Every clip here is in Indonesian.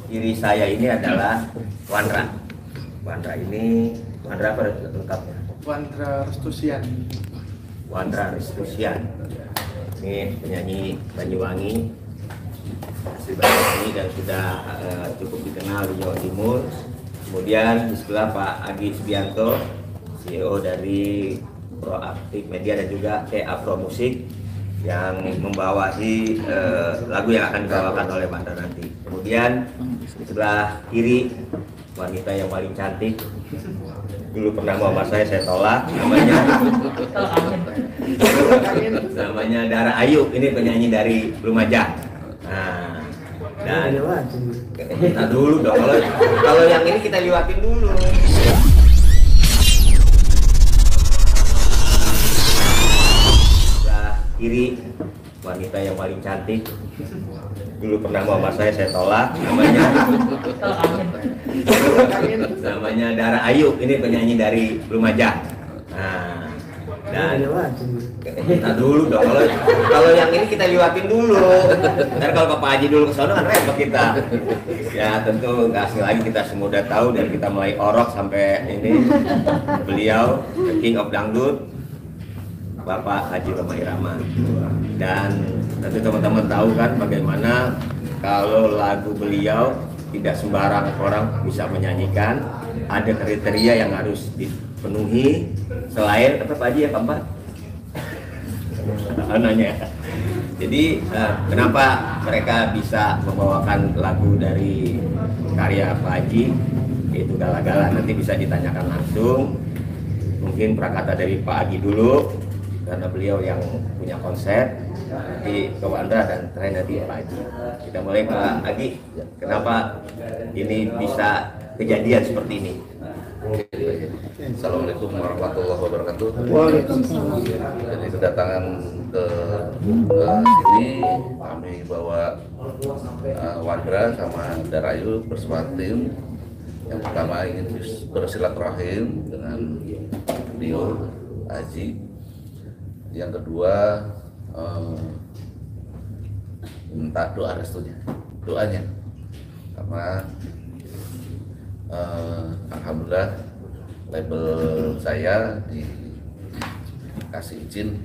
kiri saya ini adalah Wandra. Wandra ini, Wandra apa lengkapnya? Wandra Restusian. Wandra Restusian. Ini penyanyi Banyuwangi, asli Banyuwangi dan sudah cukup dikenal di Jawa Timur. Kemudian di sebelah Pak Agi Subianto, CEO dari Proaktif Media dan juga Afro Musik yang membawahi lagu yang akan dibawakan oleh Wandra nanti. Kemudian di sebelah kiri wanita yang paling cantik, dulu pernah mau sama saya tolak, namanya Dara Ayu, ini penyanyi dari Lumajang. Nah, dan kita dulu dong, kalau yang ini kita liwatin dulu. Kiri wanita yang paling cantik, dulu pernah mau sama saya tolak, namanya Dara Ayu, ini penyanyi dari Lumajang. Nah, dan kita dulu dong, kalau yang ini kita liwatin dulu. Ntar kalau Pak Haji dulu ke sana kan repot kita. Ya tentu nggak asing lagi, kita semua udah tahu dan kita mulai orok sampai ini beliau the King of Dangdut, Bapak Haji Rhoma Irama. Dan nanti teman-teman tahu kan bagaimana kalau lagu beliau tidak sembarang orang bisa menyanyikan, ada kriteria yang harus dipenuhi. Selain apa Pak Haji ya Pak? Nanya. Jadi kenapa mereka bisa membawakan lagu dari karya Pak Haji, yaitu Gala-Gala, nanti bisa ditanyakan langsung. Mungkin prakata dari Pak Haji dulu, karena beliau yang punya konsep, nanti ke Wandra dan terakhir nanti Pak Haji. Kita mulai Pak Haji, kenapa ini bisa kejadian seperti ini? Assalamualaikum warahmatullahi wabarakatuh. Jadi kedatangan ke sini kami bawa Wandra sama Darayu bersama tim. Yang pertama ingin bersilaturahim dengan beliau Haji. Yang kedua minta doa restunya, doanya, karena alhamdulillah label saya dikasih izin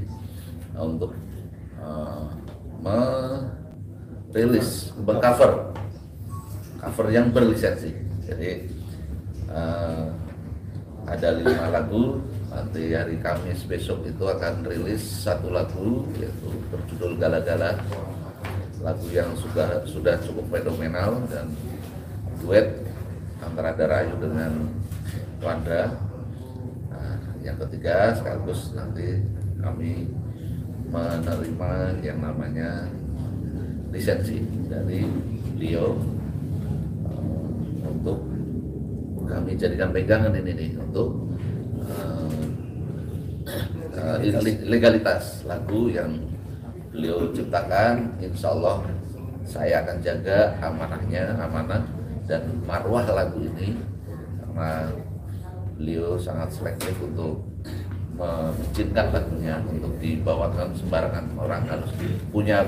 untuk merilis cover yang berlisensi. Jadi ada 5 lagu. Nanti hari Kamis besok itu akan rilis 1 lagu, yaitu berjudul Gala-Gala, lagu yang sudah cukup fenomenal dan duet antara Darayu dengan Wandra. Nah, yang ketiga sekaligus nanti kami menerima yang namanya lisensi dari beliau untuk kami jadikan pegangan ini nih untuk legalitas lagu yang beliau ciptakan. Insya Allah saya akan jaga amanah dan marwah lagu ini, karena beliau sangat selektif untuk mengizinkan lagunya untuk dibawakan sembarangan. Orang harus punya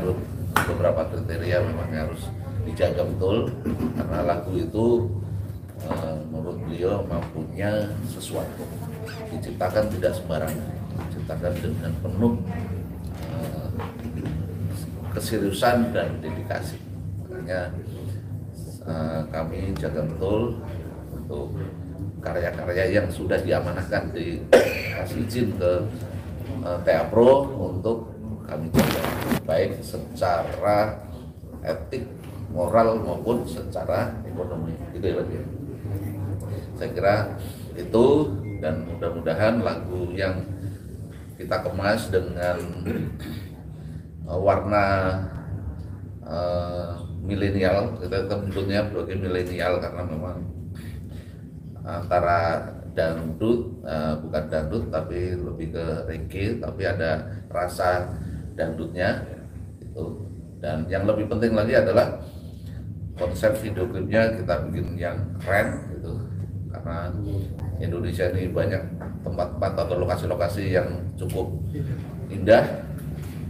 beberapa kriteria, memang harus dijaga betul, karena lagu itu menurut beliau mempunyai sesuatu, diciptakan tidak sembarangan, diciptakan dengan penuh keseriusan dan dedikasi. Makanya kami jaga betul untuk karya-karya yang sudah diamanahkan, dikasih izin ke TA Pro untuk kami jaga, baik secara etik, moral maupun secara ekonomi. Gitu ya Pak. Saya kira itu, dan mudah-mudahan lagu yang kita kemas dengan warna milenial, kita menyebutnya sebagai milenial karena memang antara dangdut, bukan dangdut tapi lebih ke reggae, tapi ada rasa dangdutnya itu. Dan yang lebih penting lagi adalah konsep video klipnya kita bikin yang keren gitu, karena Indonesia ini banyak tempat-tempat atau lokasi-lokasi yang cukup indah,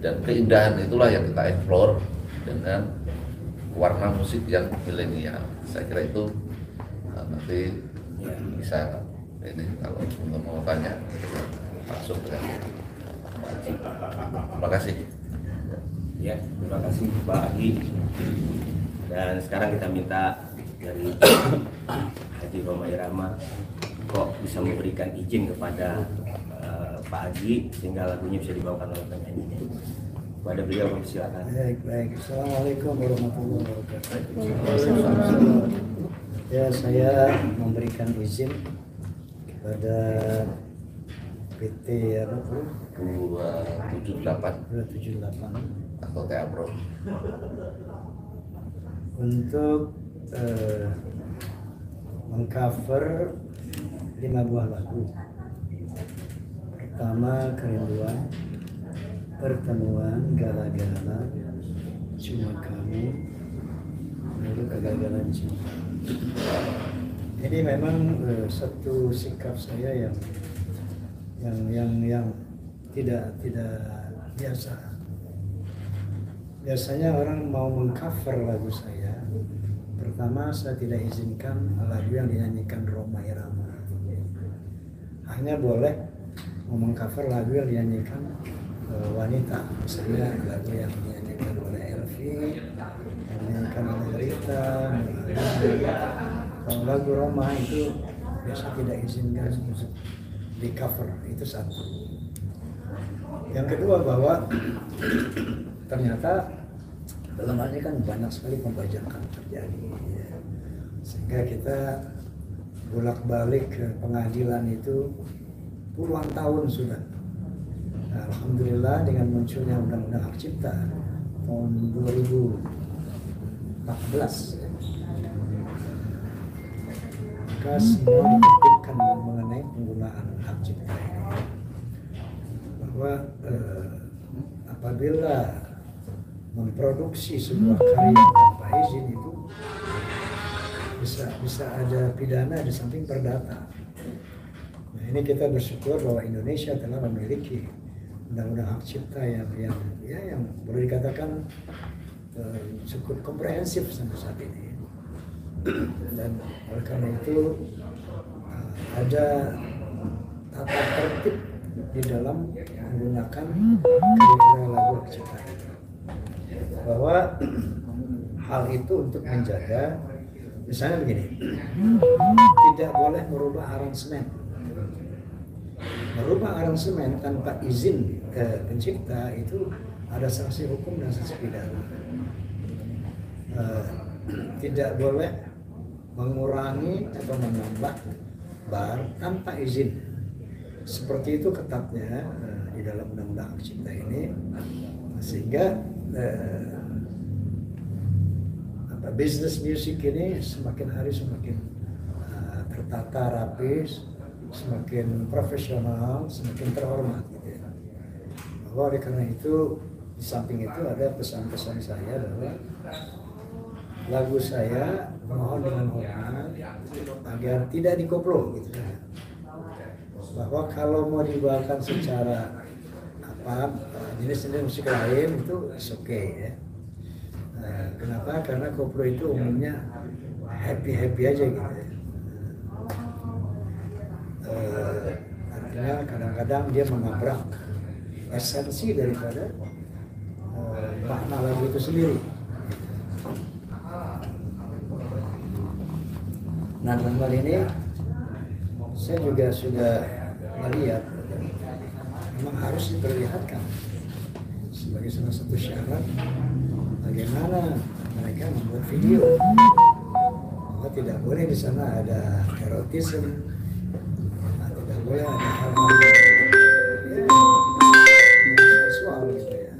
dan keindahan itulah yang kita explore dengan warna musik yang milenial. Saya kira itu nanti bisa ini kalau untuk mau tanya langsung dengan Pak Haji. Terima kasih. Ya, terima kasih Pak Haji. Dan sekarang kita minta dari Haji Rhoma Irama kok bisa memberikan izin kepada Pak Haji sehingga lagunya bisa dibawakan oleh penyanyinya. Kepada beliau silakan. Baik. Assalamualaikum warahmatullahi wabarakatuh. Ya, saya memberikan izin kepada PT apa tuh? 278 atau TA Pro untuk mengcover 5 buah lagu. Pertama, Kerinduan, Pertemuan, Gala-gala, Cuma Kamu, lalu Kegagalan Cinta. Ini memang satu sikap saya yang tidak biasa. Biasanya orang mau mengcover lagu saya. Pertama, saya tidak izinkan lagu yang dinyanyikan Rhoma Irama. Hanya boleh mengcover lagu yang dinyanyikan wanita, misalnya lagu yang dinyanyikan oleh Elvi, yang dinyanyikan oleh Rita. Kalau lagu Rhoma itu biasa tidak izinkan untuk di cover, itu satu. Yang kedua, bahwa ternyata dalam hal ini kan banyak sekali pembajakan terjadi, ya. Sehingga kita bolak-balik ke pengadilan itu puluhan tahun sudah. Nah, alhamdulillah dengan munculnya Undang-Undang Hak Cipta tahun 2014, ya, maka semua ditertibkan mengenai penggunaan hak cipta ini, bahwa apabila memproduksi sebuah karya tanpa izin itu bisa ada pidana di samping perdata. Nah, ini kita bersyukur bahwa Indonesia telah memiliki undang-undang hak cipta yang boleh dikatakan cukup komprehensif sampai saat ini. Dan oleh karena itu ada tata tertib di dalam menggunakan karya-karya lagu hak cipta itu, bahwa hal itu untuk menjaga, misalnya begini, tidak boleh merubah aransemen. Merubah aransemen tanpa izin pencipta itu ada sanksi hukum dan sanksi pidana. Tidak boleh mengurangi atau menambah bar tanpa izin. Seperti itu ketatnya di dalam undang-undang hak cipta ini, sehingga bisnis musik ini semakin hari semakin tertata rapi, semakin profesional, semakin terhormat, gitu ya. Bahwa oleh karena itu, di samping itu ada pesan-pesan saya bahwa lagu saya mohon dengan hormat agar tidak dikoplo, gitu ya. Bahwa kalau mau dibawakan secara jenis-jenis musik lain itu oke, ya. Kenapa? Karena koplo itu umumnya happy aja, gitu ya. Artinya kadang-kadang dia menabrak esensi daripada makna lagu itu sendiri. Nah, dalam hal ini saya juga sudah melihat memang harus diperlihatkan sebagai salah satu syarat bagaimana mereka membuat video, bahwa tidak boleh di sana ada erotisme, tidak boleh ada hal-hal yang seksual, gitu ya.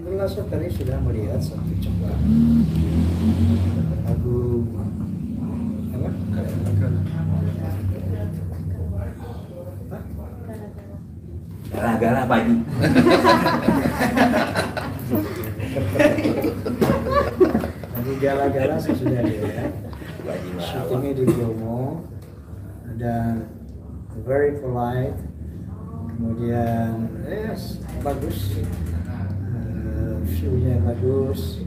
Alhamdulillah, saya tadi sudah melihat satu coklat lagu apa? Gala-gala Pak Haji. Lagu Gala-gala saya sudah lihat. Syutingnya di Bromo dan very polite, kemudian bagus, view-nya bagus,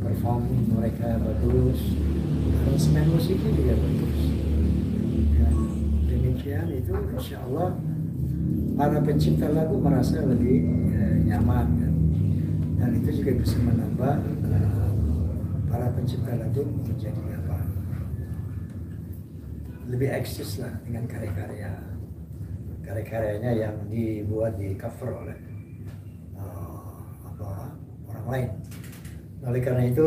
performing mereka bagus, aransemen musiknya juga bagus. Dan demikian itu insya Allah para pencipta lagu merasa lebih nyaman kan? Dan itu juga bisa menambah para pencipta lagu menjadi apa? Lebih eksis lah dengan karya-karyanya yang dibuat di cover oleh orang lain. Oleh karena itu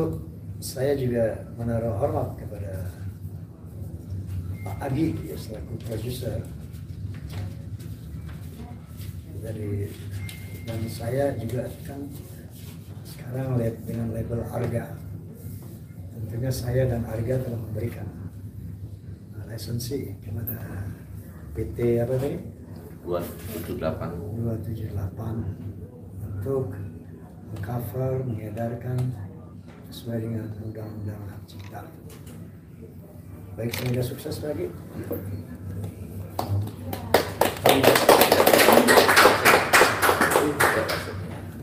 saya juga menaruh hormat kepada Pak Agi selaku produser dan saya juga kan sekarang dengan label Arga. Tentunya saya dan Arga telah memberikan lisensi kepada PT apa tadi? 278 untuk cover, mengedarkan sesuai dengan undang-undang hak cipta. Baik, semoga sukses lagi.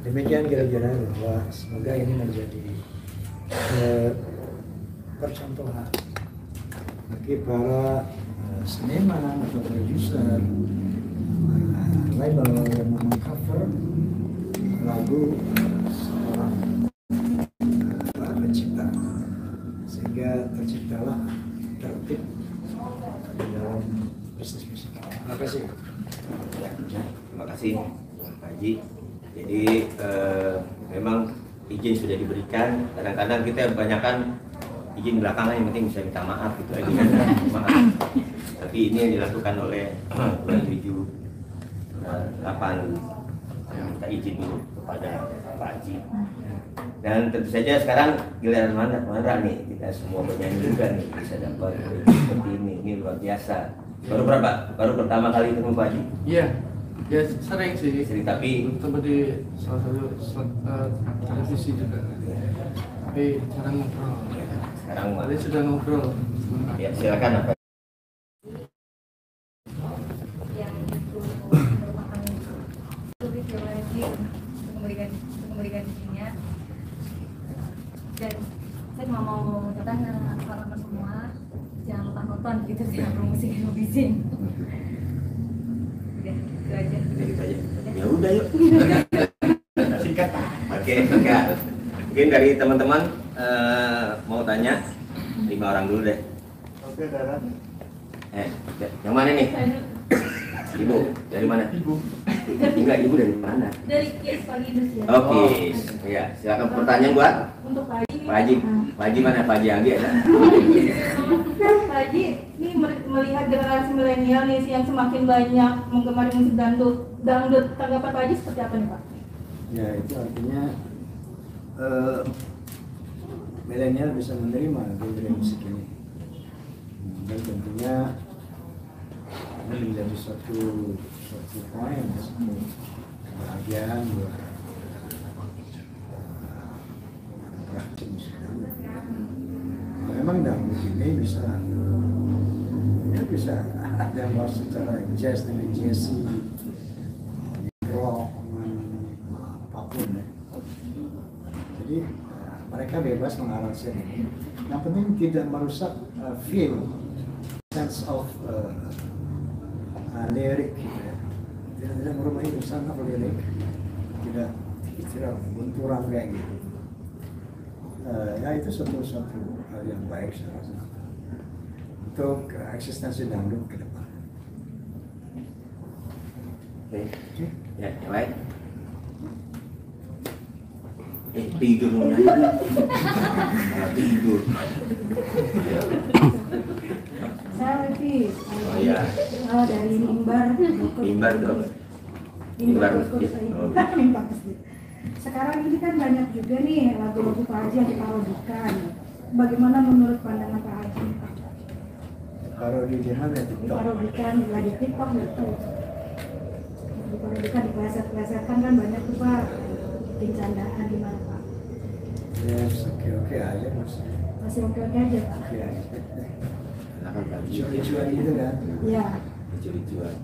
Demikian kira-kira bahwa semoga ini menjadi percontohan bagi para seniman atau produser label yang mengcover lagu seorang pencipta, sehingga terciptalah tertib di dalam bisnis musik. Terima kasih. Terima kasih Pak Haji. Jadi memang izin sudah diberikan. Kadang-kadang kita kebanyakan izin belakangan, yang penting bisa minta maaf gitu aja. Maaf. Tapi ini yang dilakukan oleh 8 minta izin dulu kepada Pak Haji. Dan tentu saja sekarang giliran Mandra nih, kita semua penyanyi juga nih bisa dapat seperti ini luar biasa. Baru pertama kali ketemu Pak Haji? Iya, ya sering sih. Sering, tapi ketemu di salah satu televisi juga. Tapi jarang ngobrol. Sekarang Tadi sudah ngobrol. Ya silakan apa? Memberikan izinnya, dan saya cuma mau catatan teman-teman semua jangan lupa nonton gitu sih promosi Indovision. Udah itu aja. Ya udah yuk. Singkat. Oke, singkat. Mungkin dari teman-teman mau tanya 5 orang dulu deh. Oke, Dara. Yang mana nih? Ibu, dari mana? Ibu. Enggak, ibu dari mana? Dari Kies Pagi Indonesia. Oke, ya silakan pertanyaan buat Untuk Pak Haji. Pak Haji. Pak Haji mana? Pak Haji Agi ada? Pak Haji, ini melihat generasi milenial nih yang semakin banyak menggemari musik dangdut. Tanggapan Pak Haji seperti apa nih Pak? Ya, itu artinya milenial bisa menerima genre musik ini, dan tentunya ini menjadi suatu poin, satu kebahagiaan buat praktisi musik dangdut. Memang dangdut ini bisa ada bahwa secara jazz dengan jazzy, rock, apapun ya. Jadi mereka bebas mengaransemen ini. Yang penting tidak merusak feel, sense of lirik gitu ya. Tidak merubah urusan lirik, tidak benturan kayak gitu. Ya itu suatu hal yang baik saya rasa untuk eksistensi dangdut ke depan. Oke. Ya, yang lain? Tidur nanya. Tidur. Saya Levi. Oh iya. Dari Mimbar. Mimbar dong. Mimbar. Mimbar. Sekarang ini kan banyak juga nih lagu-lagu Pak Haji yang diparodikan. Bagaimana menurut pandangan Pak Haji? Parodi di mana? Diparodikan di TikTok gitu. Diparodikan, dipleset-plesetkan kan banyak tuh Pak. Bikin candaan gimana Pak? Ya, oke aja maksudnya. Masih oke-oke aja Pak? Oke aja. Silakan Pak Haji. Lucu-lucuan gitu kan? Iya. Lucu-lucuan.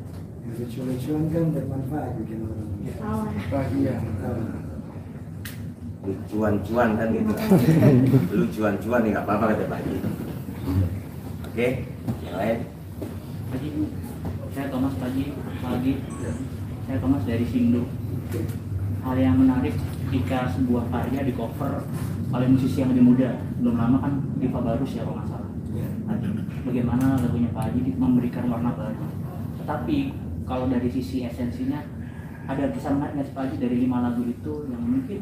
Lucu-lucuan kan bermanfaat bikin orang. Awan. Bahagia. lu cuan-cuan kan gitu. Lu cuan-cuan nih nggak apa-apa kata Pak Haji. Oke, yang lain. Pak Haji, saya Thomas Pak Haji, lagi saya Thomas dari Sindo. Hal yang menarik ketika sebuah karya di cover oleh musisi yang lebih muda, belum lama kan Diva Barus ya kalau nggak salah. Haji, bagaimana lagunya Pak Haji memberikan warna baru. Tetapi kalau dari sisi esensinya ada kisah menarik nggak sih Pak Haji dari 5 lagu itu yang mungkin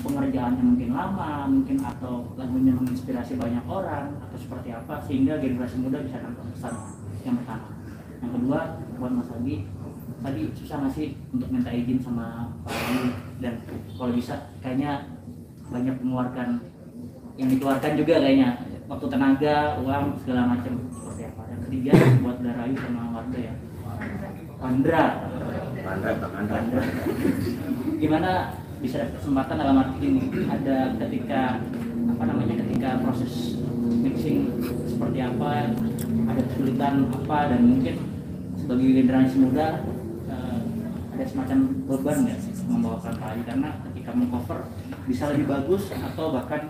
pengerjaannya mungkin lama, mungkin atau lagunya menginspirasi banyak orang atau seperti apa sehingga generasi muda bisa nangkep pesan yang pertama. Yang kedua buat Mas Agi, tadi susah nggak sih untuk minta izin sama Pak Haji dan kalau bisa kayaknya banyak mengeluarkan yang dikeluarkan juga kayaknya waktu tenaga, uang segala macam seperti apa. Yang ketiga buat Darayu sama warga ya. Pandra. Gimana bisa ada kesempatan dalam arti ini ada ketika ketika proses mixing seperti apa, ada kesulitan apa dan mungkin sebagai generasi muda ada semacam beban nggak membawakan Pak Haji karena ketika mengcover bisa lebih bagus atau bahkan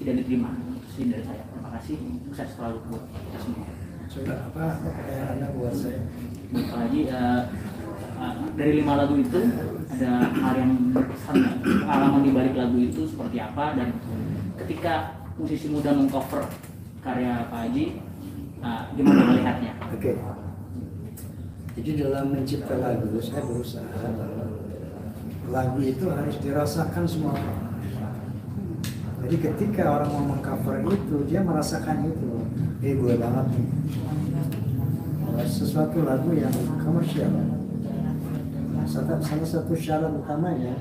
tidak diterima. Itu dari saya. Terima kasih. Sukses selalu buat kita semua. Sudah apa pertanyaannya buat saya? Pak Haji, dari 5 lagu itu ada hal yang berkesan nggak? Pengalaman di balik lagu itu seperti apa dan ketika musisi muda mengcover karya Pak Haji, gimana melihatnya? Oke. Jadi dalam mencipta lagu saya berusaha lagu itu harus dirasakan semua orang. Jadi ketika orang mau mengcover itu dia merasakan itu, gue banget nih. Sesuatu lagu yang komersial. Salah satu syarat utamanya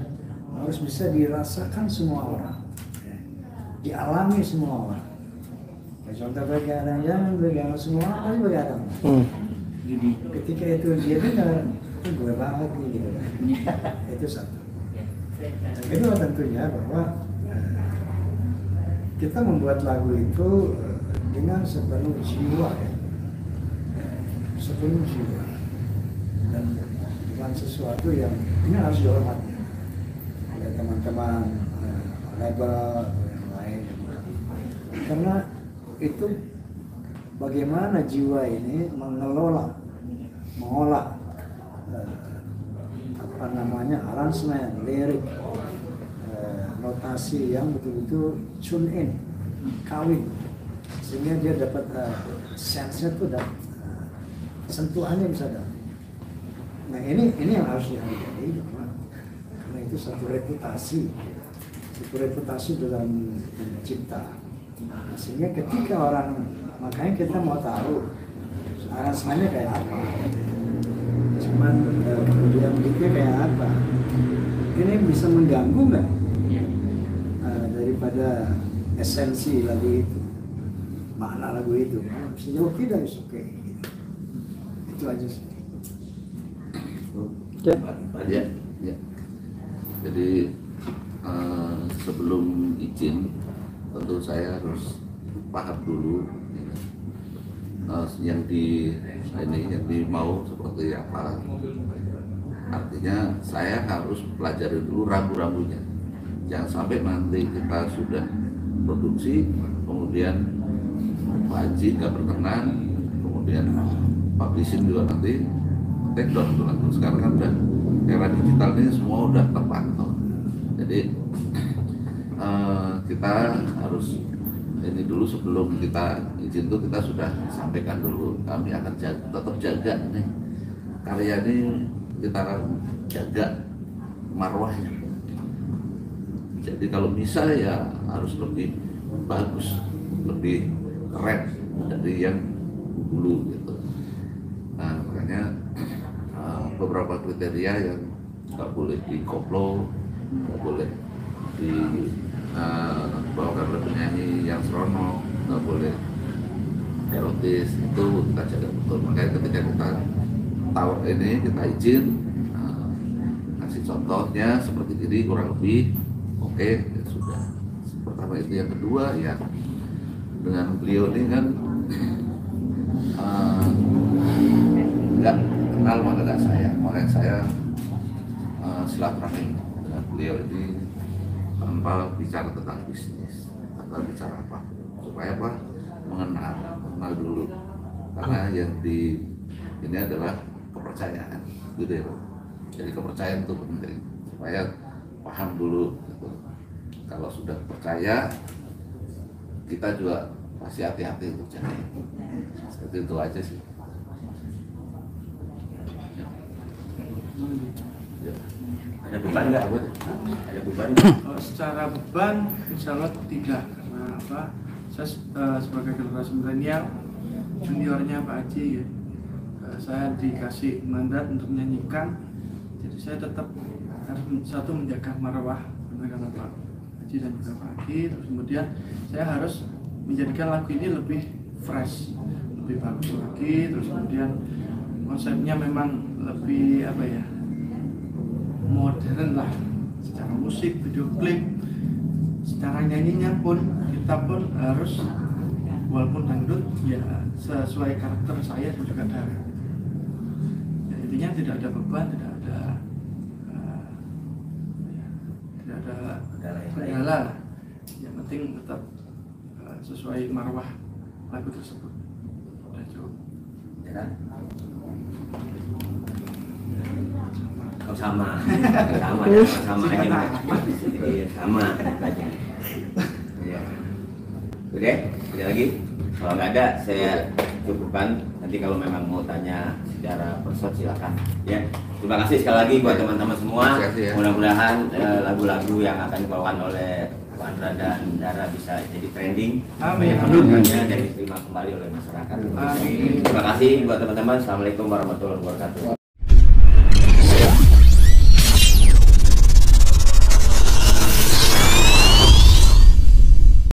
harus bisa dirasakan semua orang, dialami semua orang. Contoh begadang, jangan begadang semua orang pasti begadang. Jadi Ketika itu dia dengar, itu gue banget nih gitu. Itu satu. Yang kedua tentunya bahwa kita membuat lagu itu dengan sepenuh jiwa ya. Sepenuh jiwa. Dan bukan sesuatu yang ini harus dihormati oleh teman-teman label atau yang lain. Karena itu bagaimana jiwa ini mengolah aransemen, lirik, notasi yang betul-betul tune in, kawin, sehingga dia dapat sense-nya tuh dapat sentuhannya bisa dapat. Nah ini yang harus dihargai karena itu satu reputasi dalam mencipta. Sehingga ketika orang, makanya kita mau tahu aransemennya kayak apa, cuman kemudian beatnya kayak apa, ini bisa mengganggu nggak daripada esensi lagu itu, makna lagu itu. Sejauh tidak oke. Itu aja sih. Ya. Jadi sebelum izin tentu saya harus paham dulu yang dimau seperti apa. Artinya saya harus pelajari dulu rambu-rambunya. Jangan sampai nanti kita sudah produksi, kemudian Pak Haji nggak berkenan, kemudian publishing juga nanti take down itu lagu. Sekarang kan udah era digital ini semua udah terpantau. Jadi kita harus ini dulu sebelum kita izin itu kita sudah sampaikan dulu kami akan tetap jaga nih karya ini, kita akan jaga marwahnya. Jadi kalau bisa ya harus lebih bagus, lebih keren dari yang dulu gitu. Nah makanya beberapa kriteria yang nggak boleh dikoplo, nggak boleh dibawakan oleh penyanyi yang seronok, nggak boleh erotis, itu kita jaga betul. Makanya ketika kita tahu ini, kita izin kasih contohnya seperti ini kurang lebih oke, ya sudah. Pertama itu. Yang kedua ya dengan beliau ini kan nggak kenal maka nggak sayang, makanya saya silaturahmi dengan beliau ini tanpa bicara tentang bisnis, tanpa bicara apa, supaya apa, mengenal dulu, karena yang ini adalah kepercayaan, gitu ya Pak. Jadi kepercayaan itu penting, supaya paham dulu. Gitu. Kalau sudah percaya, kita juga pasti hati-hati untuk jadi. Seperti itu aja sih. Ya. Ada beban nggak? Ada beban nggak? Kalau secara beban, insya Allah tidak, karena apa? Saya sebagai generasi milenial, juniornya Pak Haji, ya, saya dikasih mandat untuk menyanyikan, jadi saya tetap harus satu menjaga marwah, benar kata Pak Haji dan juga Pak Haji. Terus kemudian saya harus menjadikan lagu ini lebih fresh, lebih bagus lagi. Terus kemudian konsepnya memang lebih apa ya, modern lah, secara musik, video klip, secara nyanyinya pun kita pun harus, walaupun dangdut ya sesuai karakter saya dan juga Dara. Ya, intinya tidak ada beban, tidak ada kendala lah. Yang penting tetap sesuai marwah lagu tersebut. Udah cukup. Ya kan? Oh, sama aja. Iya, sama aja. Iya. Udah lagi. Kalau nggak ada, saya cukupkan. Nanti kalau memang mau tanya secara person silakan. Ya. Terima kasih sekali lagi buat teman-teman semua. Ya. Mudah-mudahan lagu-lagu yang akan dibawakan oleh Andra dan Dara bisa jadi trending. Amin. Penontonnya dan diterima kembali oleh masyarakat. Terima kasih buat teman-teman. Assalamualaikum warahmatullahi wabarakatuh.